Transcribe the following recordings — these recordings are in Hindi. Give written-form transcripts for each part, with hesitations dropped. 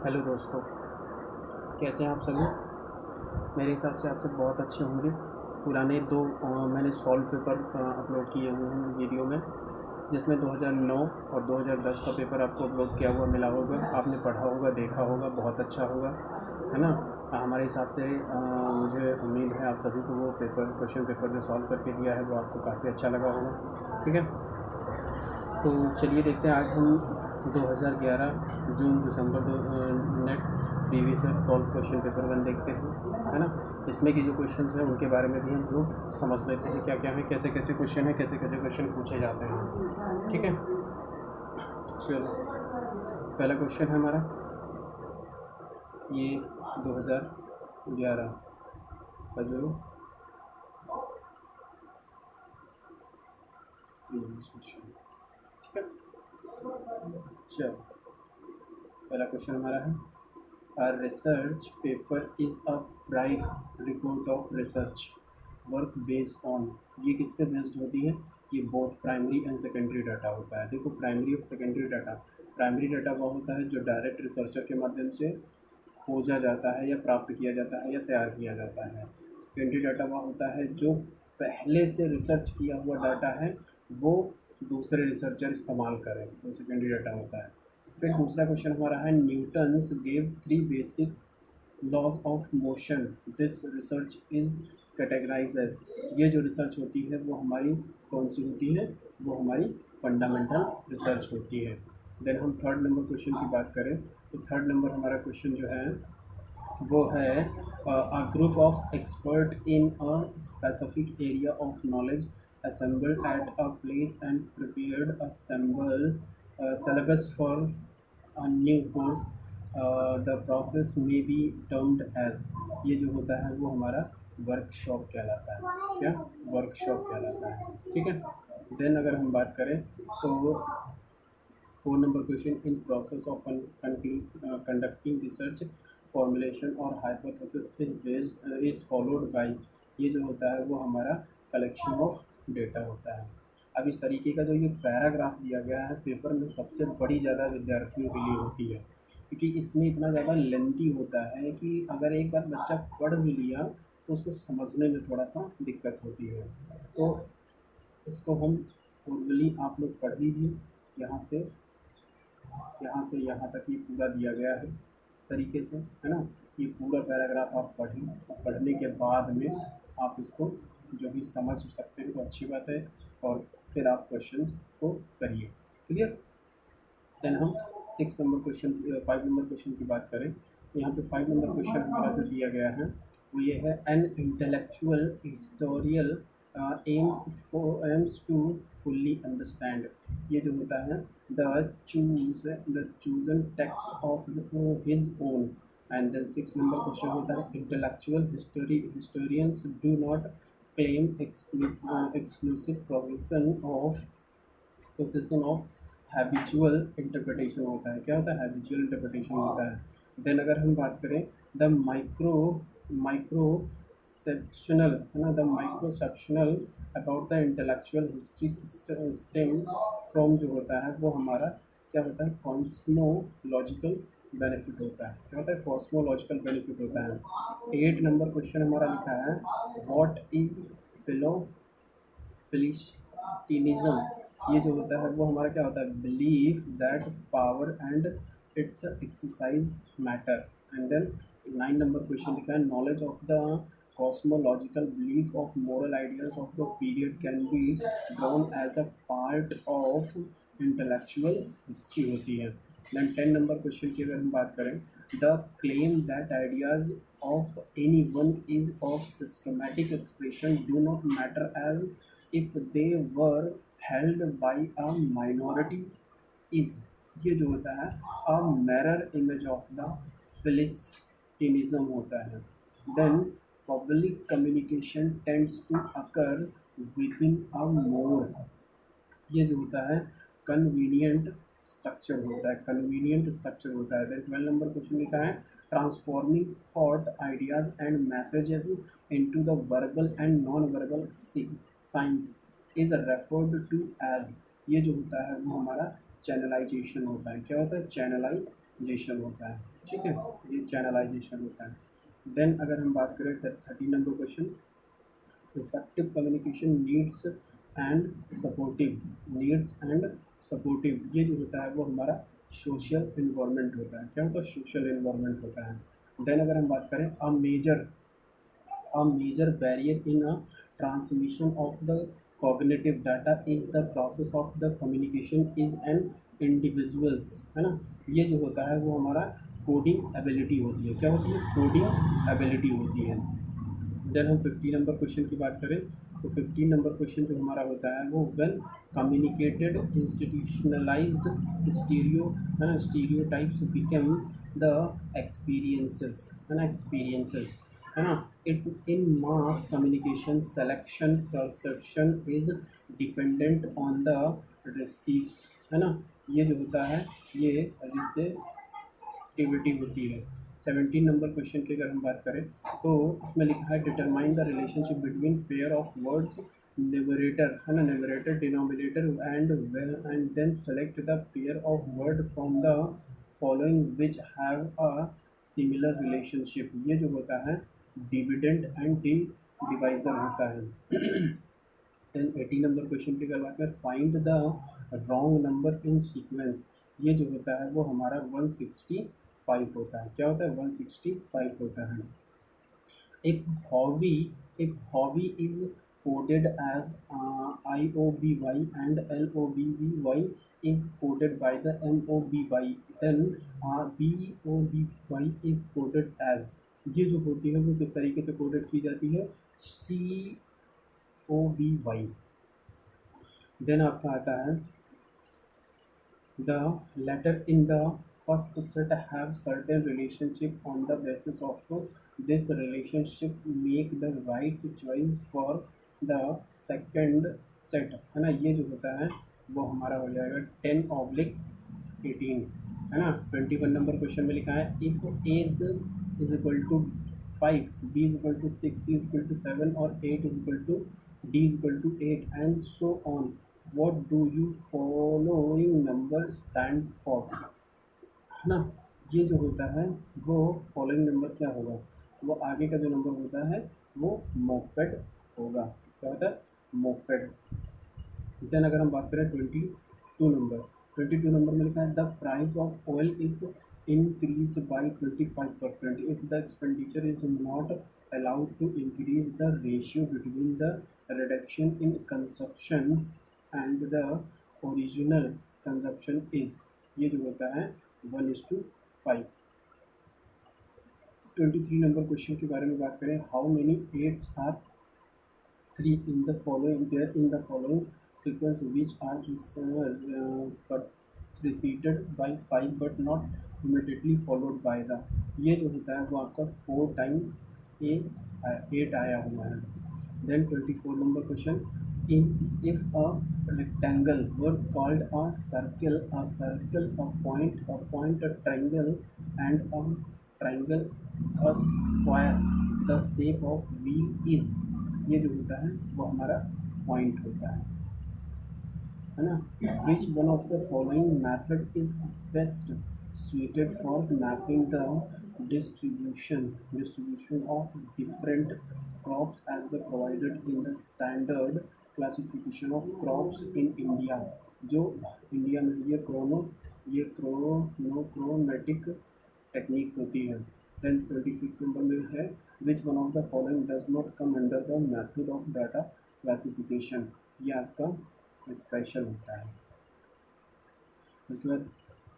हेलो दोस्तों, कैसे हैं आप सभी। मेरे हिसाब से आप सब बहुत अच्छे होंगे। पुराने दो मैंने सॉल्व पेपर अपलोड किए हुए हैं वीडियो में, जिसमें 2009 और 2010 का पेपर आपको अपलोड किया हुआ मिला होगा। आपने पढ़ा होगा, देखा होगा, बहुत अच्छा होगा, है ना। हमारे हिसाब से मुझे उम्मीद है आप सभी को वो क्वेश्चन पेपर जो सॉल्व करके दिया है वो आपको काफ़ी अच्छा लगा होगा। ठीक है, तो चलिए देखते हैं। आज हम 2011 जून दिसंबर NET previous year solved question paper 1 देखते हैं, है ना। इसमें की जो क्वेश्चन हैं उनके बारे में भी हम लोग समझ लेते हैं, क्या क्या है, कैसे कैसे क्वेश्चन है, कैसे कैसे क्वेश्चन पूछे जाते हैं। ठीक है, चलो पहला क्वेश्चन है हमारा ये 2011 का जो प्रीवियस क्वेश्चन। ठीक है, चलो पहला क्वेश्चन हमारा है, A research paper is a private report of research work based on। ये किस पे बेस्ड होती है? ये both primary and secondary data होता है। देखो, प्राइमरी और सेकेंडरी डाटा, प्राइमरी डाटा वो होता है जो डायरेक्ट रिसर्चर के माध्यम से खोजा जाता है या प्राप्त किया जाता है या तैयार किया जाता है। सेकेंडरी डाटा वो होता है जो पहले से रिसर्च किया हुआ डाटा है, वो दूसरे रिसर्चर इस्तेमाल करें, वो सेकेंडरी डाटा होता है। फिर दूसरा क्वेश्चन हमारा है, Newton's gave 3 basic laws of motion, this research is categorize as. ये जो रिसर्च होती है वो हमारी कौन सी होती है? वो हमारी फंडामेंटल रिसर्च होती है। देन हम थर्ड नंबर क्वेश्चन की बात करें तो थर्ड नंबर हमारा क्वेश्चन जो है वो है, a group of expert in a specific area of knowledge assembled at a place and prepared a syllabus for a new course, the process may be termed as। ये जो होता है वो हमारा वर्कशॉप कहलाता है। क्या? वर्कशॉप कहलाता है। ठीक है, देन अगर हम बात करें तो 4 number question, in process of conducting research formulation और hypothesis is based is followed by. ये जो होता है वो हमारा कलेक्शन ऑफ डेटा होता है। अब इस तरीके का जो ये पैराग्राफ दिया गया है पेपर में, सबसे बड़ी ज़्यादा विद्यार्थियों के लिए होती है, क्योंकि इसमें इतना ज़्यादा लेंथी होता है कि अगर एक बार बच्चा पढ़ भी लिया तो उसको समझने में थोड़ा सा दिक्कत होती है। तो इसको हम फॉर्मली आप लोग पढ़ लीजिए। यहाँ से यहाँ तक ये पूरा दिया गया है इस तरीके से, है ना। ये पूरा पैराग्राफ आप पढ़ें और पढ़ने के बाद में आप इसको जो भी समझ सकते हैं तो अच्छी बात है, और फिर आप क्वेश्चन को करिए। क्लियर? देन हम 5 नंबर क्वेश्चन की बात करें तो यहाँ पे 5 नंबर क्वेश्चन हमारा जो दिया गया है वो ये है, an intellectual historian aims to fully understand. ये जो होता है, the chosen text of his own. And then 6 number question होता है, intellectual historians do not claim exclusive position of habitual interpretation होता है। क्या होता है? हैबिचुअल इंटरप्रिटेशन होता है। देन अगर हम बात करें, द माइक्रोसेप्शनल, है ना, the misconceptional about the intellectual history system from, जो होता है वो हमारा क्या होता है? कॉस्मोलॉजिकल बेनिफिट होता है। क्या होता है? कॉस्मोलॉजिकल बेनिफिट होता है। 8 नंबर क्वेश्चन हमारा लिखा है, व्हाट इज फिलो फिलिस्टीनिज्म। ये जो होता है वो हमारा क्या होता है? Belief that power and its exercise matter. And then 9 number question लिखा है, knowledge of the cosmological belief of moral ideas of the period can be drawn as a part of intellectual history होती है। then 10 नंबर क्वेश्चन की अगर हम बात करें, the claim that ideas of anyone is of systematic expression do not matter as if they were held by a minority is। ये जो होता है a mirror image of the philistinism होता है। then public communication tends to occur within a more। ये जो होता है कन्वीनियंट स्ट्रक्चर होता है, कन्वीनियंट स्ट्रक्चर होता है। देन 12 नंबर क्वेश्चन लिखा है, transforming thought ideas and messages into the verbal and non verbal science is referred to as. ये जो होता है वो हमारा चैनलाइजेशन होता है। क्या होता है? चैनलाइजेशन होता है। ठीक है, ये चैनलाइजेशन होता है। देन अगर हम बात करें 13 number question, effective communication needs and supportive, ये जो होता है वो हमारा सोशल इन्वायरमेंट होता है। क्या होता है? सोशल इन्वायरमेंट होता है। देन अगर हम बात करें a major barrier in a transmission of the cognitive data is the process of the communication is an individuals, है ना। ये जो होता है वो हमारा कोडिंग एबिलिटी होती है। क्या होती है? कोडिंग एबिलिटी होती है। देन हम 15 नंबर क्वेश्चन की बात करें तो 15 नंबर क्वेश्चन जो हमारा होता है वो वेन कम्युनिकेटेड इंस्टीट्यूशनलाइज्ड स्टीरियो, है ना, स्टीरियोटाइप्स बिकम द एक्सपीरियंसेस, है ना, एक्सपीरियंसेस, है ना। It in mass communication selection perception is dependent on the receive, है ना। ये जो होता है ये रिसीव एक्टिविटी होती है। 17 नंबर क्वेश्चन की अगर हम बात करें तो इसमें लिखा है determine the relationship between pair of words numerator, है ना, numerator denominator and then select the pair of word from the following which have a similar relationship. ये जो होता है डिविडेंड एंड डिवाइजर होता है। देन 18 नंबर क्वेश्चन की अगर बात करें find the wrong number in sequence, ये जो होता है वो हमारा 165 होता है। क्या होता है? 165 होता है। If hobby is coded as IOBY and LOBBY is coded by the MOBY, then BOBY is coded as, ये जो होती है वो किस तरीके से कोडेड की जाती है? COBY। देन आपका आता है the letter in the first set have certain relationship. On the basis of this relationship make the right choice for the second set, है ना। ये जो होता है वो हमारा हो जाएगा 10/18, है ना। 21 नंबर क्वेश्चन में लिखा है if as is equal to 5, B is equal to 6, C is equal to 7 और 8 is equal to D is equal to 8 and so on, what do you following number stand for, है ना। ये जो होता है वो फॉलोइंग नंबर क्या होगा? वो आगे का जो नंबर होता है वो मोपेड होगा। क्या होता है? मोपेड। देन अगर हम बात करें 22 नंबर में लिखा है the price of oil is increased by 25% if the expenditure is not allowed to increase the ratio between the reduction in consumption and the original consumption is, ये जो होता है 1:5। 23 नंबर क्वेश्चन के बारे में बात करें how many eights are 3 in the following sequence which are preceded by 5 but not immediately followed by the, ये जो होता है वो आपका 4 टाइम 8 आया हुआ है। Then 24 number question in if a rectangle were called a point, a triangle and a triangle, a square, the shape of wheel is, ये जो होता है वो हमारा पॉइंट होता है ना। विच one of the following method is best suited for mapping the distribution of different crops as the provided in the standard classification of crops in India, जो इंडिया में ये क्रोनोमेटिक टेक्निक होती है। देन 26 नंबर में है विच one of the following does not come under the method of data classification, ये आपका स्पेशल होता है। उसके बाद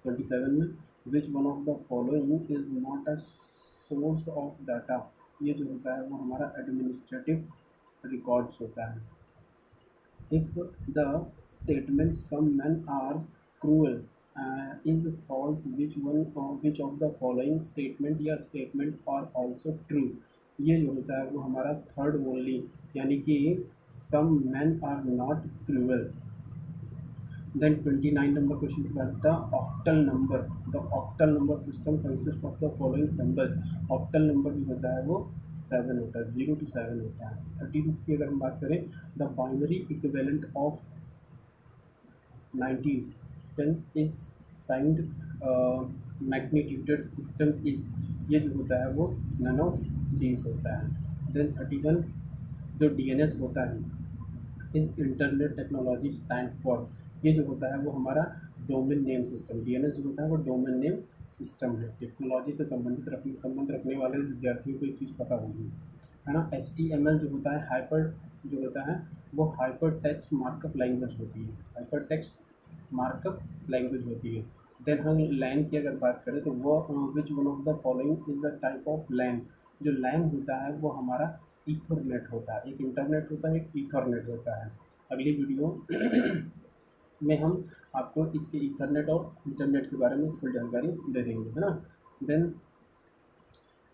27 में विच one of the following is not a source of data, ये जो होता है वो हमारा एडमिनिस्ट्रेटिव रिकॉर्ड्स होता है। If the statement some men are cruel is false, which of the following statement या statement are also true, ये जो होता है वो हमारा थर्ड ओनली, यानी कि some men are not cruel। Then 29 number question के बाद the octal number system consist of the following symbol, octal number जो होता है वो 7 होता है, 0 to 7 होता है। 32 की अगर हम बात करें the binary equivalent of 1910 is signed magnitude system is, ये जो होता है वो नन ऑफ दीज होता है। देन 31 जो डीएनएस होता है is internet technology stand for, ये जो होता है वो हमारा डोमेन नेम सिस्टम, डीएनएस जो होता है वो डोमेन नेम सिस्टम है। टेक्नोलॉजी से संबंध रखने वाले विद्यार्थियों को एक चीज़ पता होगी, है ना। HTML जो होता है हाइपर, जो होता है वो हाइपर टेक्स्ट मार्कअप लैंग्वेज होती है, हाइपर टेक्स्ट मार्कअप लैंग्वेज होती है। देन हम लैन की अगर बात करें तो वो which one of the following is the type of LAN, जो लैन होता है वो हमारा ईथरनेट होता है, एक इंटरनेट होता है, एक ईथरनेट होता है। अगली वीडियो में हम आपको इसके ईथरनेट और इंटरनेट के बारे में फुल जानकारी दे देंगे, है ना। Then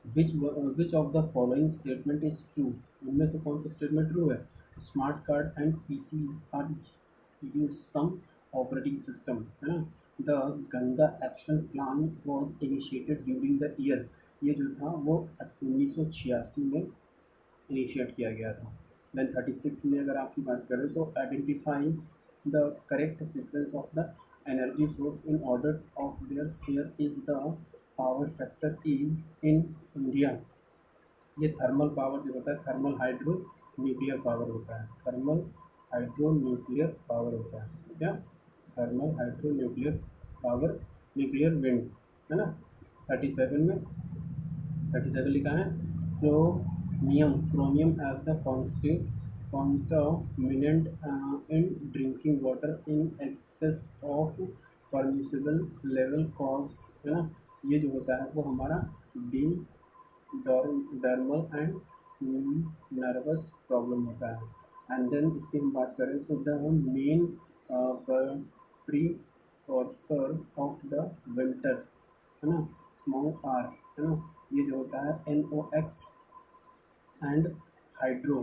which of the following statement is true, उनमें से कौन सा स्टेटमेंट ट्रू है। Smart card and PCs are use some operating system, है ना। The Ganga action plan was initiated during the year, ये जो था वो 1986 में इनिशिएट किया गया था। देन 36 में अगर आपकी बात करें तो identify the correct sequence of the energy source in order of their share is the power sector is in India, ये थर्मल पावर जो होता है थर्मल हाइड्रो न्यूक्लियर पावर होता है, थर्मल हाइड्रो न्यूक्लियर पावर होता है क्या, thermal hydro nuclear power, nuclear wind, है ना। 37 में 37 लिखा है chromium as the contaminant in drinking water in excess of permissible level cause, है ना। ये जो होता है वो हमारा the dermal and nervous problem होता है। एंड देन इसकी हम बात करें तो the main precursor of the winter, है ना, स्मॉल आर, है ना, ये जो होता है NOx एंड हाइड्रो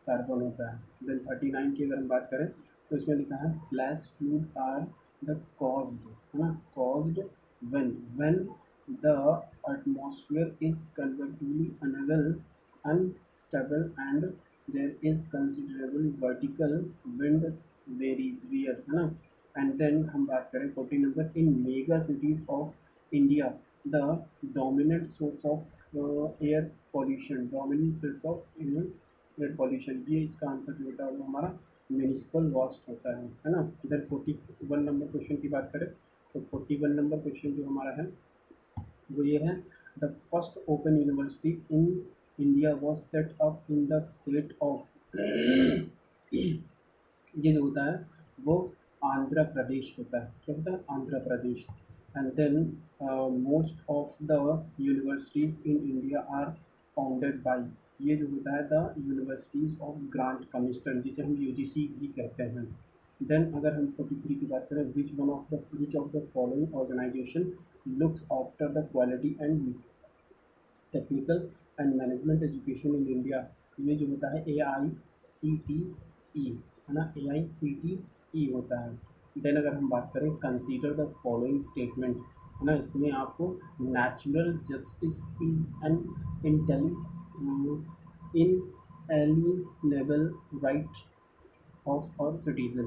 कार्बन होता है। देन 39 की अगर हम बात करें तो इसमें लिखा है flash flood are the caused, है ना, caused when the atmosphere is convectively unstable and there is considerable vertical wind veer, है ना। एंड देन हम बात करें 40 number in mega cities of India the dominant source of air pollution, dominant source of air pollution, ये इसका आंसर जो होता है वो हमारा म्यूनिसिपल वास्ट होता है ना। इधर 41 नंबर क्वेश्चन की बात करें तो 41 नंबर क्वेश्चन जो हमारा है वो ये है the first open university in India was set up in the state of, ये जो होता है वो आंध्र प्रदेश होता है, क्या होता है Andhra Pradesh. And then most of the universities in India are founded by, ये जो होता है the universities of grant commissioner, जिसे हम UGC भी कहते हैं। देन अगर हम 43 की बात करें which of the following organisation looks after the quality and technical and management education in India, ये जो होता है AICTE, है ना, AICTE होता है। देन अगर हम बात करें कंसीडर द फॉलोइंग स्टेटमेंट, है ना, इसमें आपको natural justice is an inalienable right of a citizen.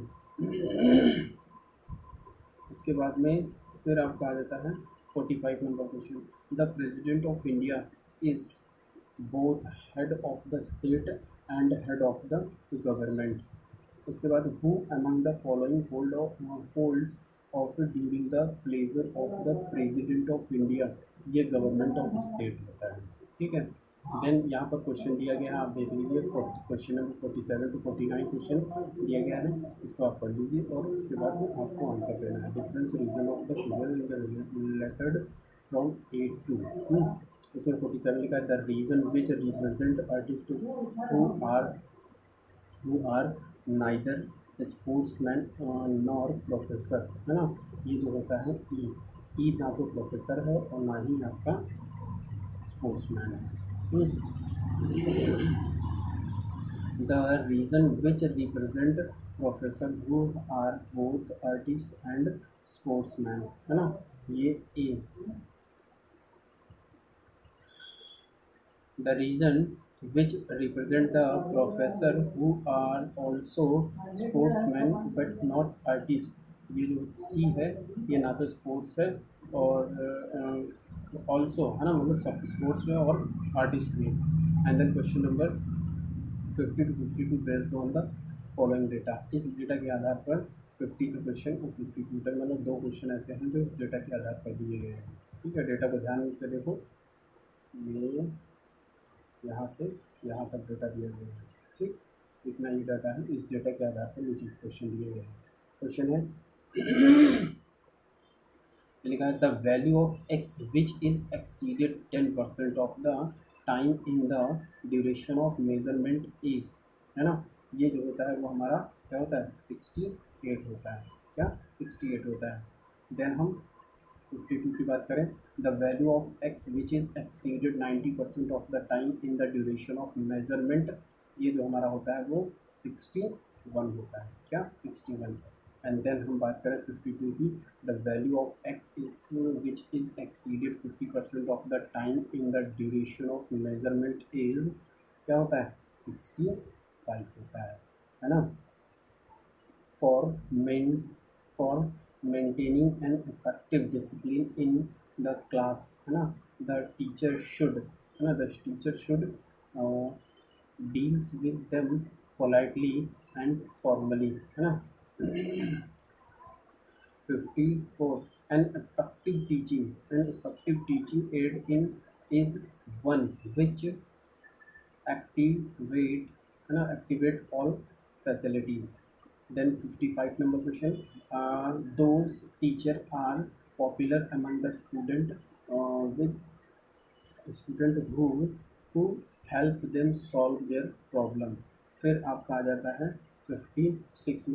उसके बाद में फिर आपका आ जाता है 45 number question the president of India is both head of the state and head of the government. उसके बाद who among the following holds office during the pleasure of the president of India, ये गवर्नमेंट ऑफ स्टेट होता है, ठीक है। देन यहाँ पर क्वेश्चन दिया गया है, आप देख लीजिए क्वेश्चन नंबर 47 टू 49 क्वेश्चन दिया गया है, इसको आप पढ़ लीजिए और उसके बाद में आपको आंसर देना है। Difference region of the figure in the lettered from A to, इसमें 47 लिखा है the reason which represent artist who are neither sportsman nor professor, है ना, ये जो होता है ई ना तो प्रोफेसर है और ना ही आपका स्पोर्ट्समैन है। The reason which represent professor who are both artist and sportsman, है ना, ये A. The reason which represent the professor who are also sportsmen but not artists, ये जो सी है ये ना तो स्पोर्ट्स है और ऑल्सो है ना, मतलब सब स्पोर्ट्स में और आर्टिस्ट में। And then question number 50 to 52 based on the following data. इस डेटा के आधार पर 50 से क्वेश्चन और 52 तक, मतलब 2 क्वेश्चन ऐसे हैं जो डेटा के आधार पर दिए गए हैं। ठीक है, डेटा को ध्यान से देखो, ये यहाँ से यहाँ तक डेटा दिया गया है। ठीक, इतना ही डाटा है, इस डेटा के आधार पर नीचे क्वेश्चन दिए गए हैं। क्वेश्चन है लिखा है the value of x which is exceeded 10% of the time in the duration of measurement is, है ना। ये जो होता है वो हमारा क्या होता है, 68 होता है। क्या 68 होता है। देन हम 52 की बात करें, the value of x which is exceeded 90% of the time in the duration of measurement, ये जो हमारा होता है वो 61 होता है। क्या 61। एंड देन हम बात करें 52 की, the value of x is which is exceeded 50% of the time in the duration of measurement is, क्या होता है 65 होता है ना। For maintaining an effective discipline in the class, है ना, the teacher should, है ना, the teacher should deals with them politely and formally, है ना। 54 an effective teaching aid in is one which activate, है ना, activate all facilities। Then 55 number question, those teacher are popular among the with student who help them solve their problem। फिर आपका आ जाता है 56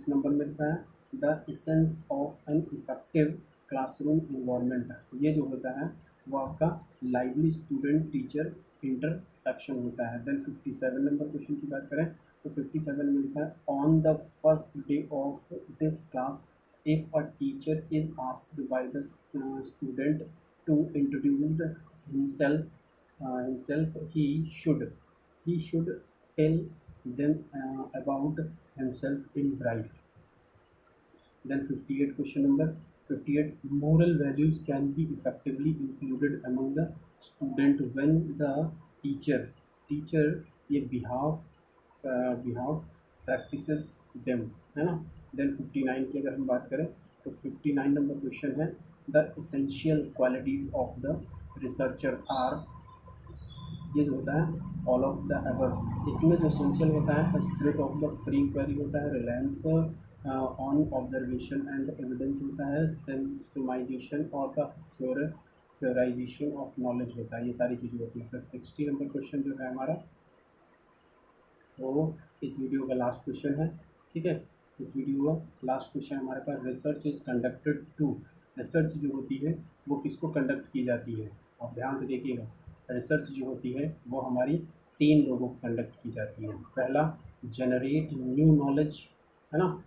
नंबर मिलता है the essence of an effective classroom environment। ये जो होता है वो आपका लाइवली स्टूडेंट टीचर इंटरसेक्शन होता है। देन 57 नंबर क्वेश्चन की बात करें तो 57 में लिखा है on the first day of this class if a teacher is asked by the student to introduce himself he should tell them about himself in brief। Then 58 question number 58, moral values can be effectively included among the student when the teacher ये behave practices them, है ना। देन 59 की अगर हम बात करें तो 59 नंबर क्वेश्चन है the essential qualities of the researcher are, ये जो होता है ऑल ऑफ द अबव। इसमें जो एसेंशियल होता है spirit of the free inquiry होता है, reliance on observation and evidence होता है, सिस्टमाइजेशन और द थ्योराइजेशन ऑफ नॉलेज होता है। ये सारी चीज़ें होती हैं। प्लस 60 नंबर क्वेश्चन जो है हमारा वो इस वीडियो का लास्ट क्वेश्चन है। ठीक है, इस वीडियो का लास्ट क्वेश्चन हमारे पास research is conducted to, research जो होती है वो किसको कंडक्ट की जाती है, आप ध्यान से देखिएगा। रिसर्च जो होती है वो हमारी 3 लोगों को कंडक्ट की जाती है। पहला जनरेट न्यू नॉलेज, है ना,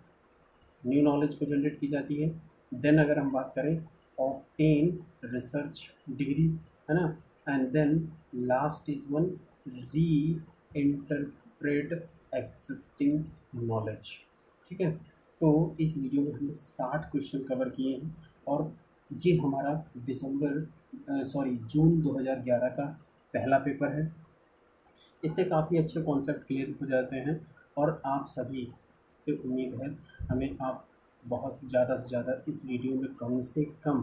न्यू नॉलेज को जनरेट की जाती है। देन अगर हम बात करें ऑब्टेन रिसर्च डिग्री, है ना, and then last is one reinterpret existing knowledge. ठीक है, तो इस वीडियो में हमने 60 क्वेश्चन कवर किए हैं और ये हमारा जून 2011 का पहला पेपर है। इससे काफ़ी अच्छे कॉन्सेप्ट क्लियर हो जाते हैं और आप सभी से उम्मीद है हमें आप बहुत ज़्यादा से ज़्यादा इस वीडियो में कम से कम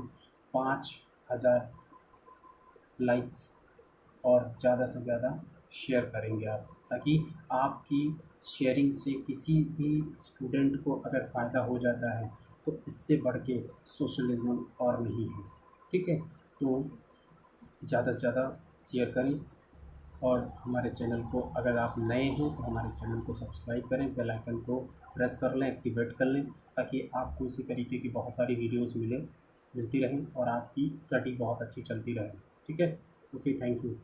5000 लाइक्स और ज़्यादा से ज़्यादा शेयर करेंगे आप, ताकि आपकी शेयरिंग से किसी भी स्टूडेंट को अगर फ़ायदा हो जाता है तो इससे बढ़ के सोशलिज्म और नहीं है। ठीक है, तो ज़्यादा से ज़्यादा शेयर करें और हमारे चैनल को अगर आप नए हैं तो हमारे चैनल को सब्सक्राइब करें, बेल आइकन को प्रेस कर लें, एक्टिवेट कर लें, ताकि आपको इसी तरीके की बहुत सारी वीडियोस मिलती रहें और आपकी स्टडी बहुत अच्छी चलती रहे। ठीक है, ओके, थैंक यू।